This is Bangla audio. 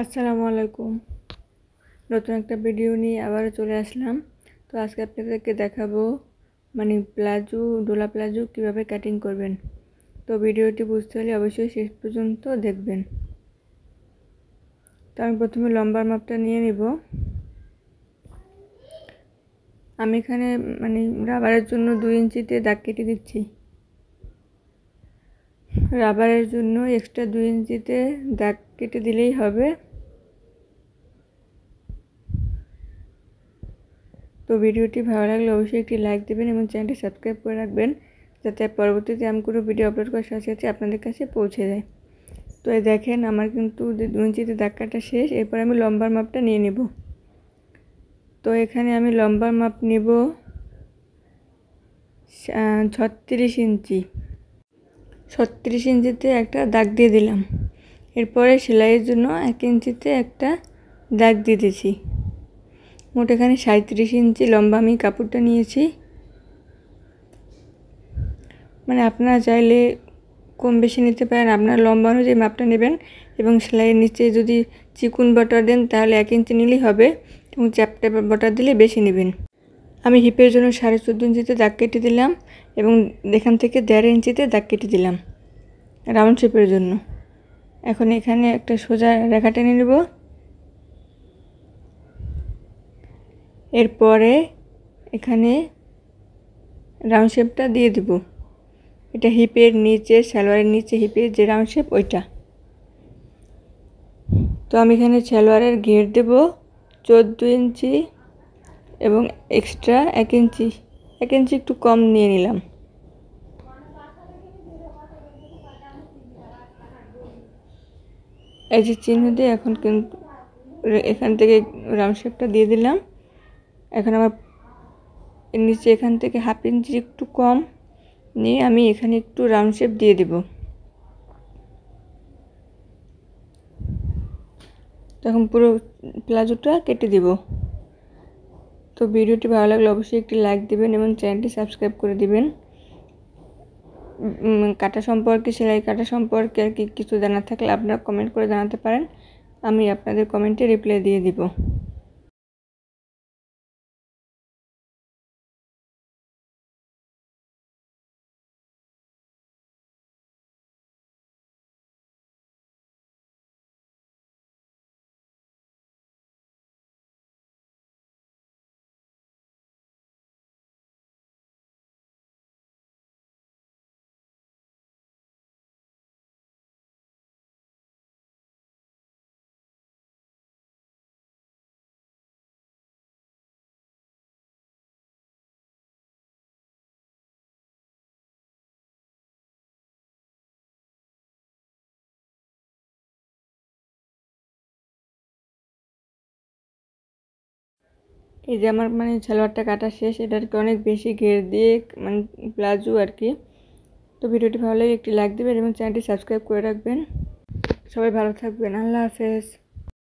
আসসালামু আলাইকুম। নতুন একটা ভিডিও নিয়ে আবারও চলে আসলাম। তো আজকে আপনাদেরকে দেখাবো ডোলা প্লাজো কীভাবে কাটিং করবেন। তো ভিডিওটি বুঝতে হলে অবশ্যই শেষ পর্যন্ত দেখবেন। তো আমি প্রথমে লম্বার মাপটা নিয়ে নিব। আমি এখানে রাবারের জন্য 2 ইঞ্চিতে দাগ কেটে দিচ্ছি। রাবারের জন্য এক্সট্রা 2 ইঞ্চিতে দাগ কেটে দিলেই হবে। তো ভিডিওটি ভালো লাগলে অবশ্যই একটি লাইক দেবেন এবং চ্যানেলটি সাবস্ক্রাইব করে রাখবেন, যাতে পরবর্তীতে আমি কোনো ভিডিও আপলোড করার সাথে সাথে আপনাদের কাছে পৌঁছে যায়। তো এই দেখেন আমার কিন্তু 2 ইঞ্চিতে দাগ কাটা শেষ। এরপর আমি লম্বার মাপটা নিয়ে নেব। তো এখানে আমি লম্বার মাপ নেব 36 ইঞ্চি। 36 ইঞ্চিতে একটা দাগ দিয়ে দিলাম। এরপরে সেলাইয়ের জন্য 1 ইঞ্চিতে একটা দাগ দিয়ে দিয়েছি। মোট এখানে 37 ইঞ্চি লম্বা আমি কাপড়টা নিয়েছি। আপনারা চাইলে কম বেশি নিতে পারেন, আপনার লম্বা অনুযায়ী মাপটা নেবেন। এবং সেলাইয়ের নিচে যদি চিকুন বর্ডার দেন তাহলে 1 ইঞ্চি নিলেই হবে, এবং চ্যাপটা বর্ডার দিলে বেশি নেবেন। আমি হিপের জন্য 14.5 ইঞ্চিতে দাগ কেটে দিলাম এবং এখান থেকে 1.5 ইঞ্চিতে দাগ কেটে দিলাম রাউন্ড শেপের জন্য। এখন এখানে একটা সোজা রেখা টেনে নেব। এরপরে এখানে রাউন্ড শেপটা দিয়ে দেব। এটা হিপের নিচে, সালোয়ারের নিচে হিপের যে রাউন্ড শেপ ওইটা। তো আমি এখানে সালোয়ারের ঘের দেব 14 ইঞ্চি এবং এক্সট্রা 1 ইঞ্চি একটু কম নিয়ে নিলাম। এই যে চিহ্ন দিয়ে এখন কিন্তু এখান থেকে রাউন্ড শেপটা দিয়ে দিলাম। এখন আমার নিচে এখান থেকে 1/2 ইঞ্চি একটু কম নিয়ে আমি এখানে একটু রাউন্ড শেপ দিয়ে দেব। তখন পুরো প্লাজোটা কেটে দেব। তো ভিডিওটি ভালো লাগলে অবশ্যই একটি লাইক দিবেন এবং চ্যানেলটি সাবস্ক্রাইব করে দিবেন। কাটা সম্পর্কে, সেলাই কাটা সম্পর্কে আর কি কিছু জানার থাকলে আপনারা কমেন্ট করে জানাতে পারেন, আমি আপনাদের কমেন্টে রিপ্লাই দিয়ে দিব। এই যে আমার সালোয়ারটা কাটা শেষ। এটা আর কি অনেক বেশি ঘের দিয়ে প্লাজো আর কি। তো ভিডিওটি ভালো লাগলে একটি লাইক দেবেন এবং চ্যানেলটি সাবস্ক্রাইব করে রাখবেন। সবাই ভালো থাকবেন। আল্লাহ হাফেজ।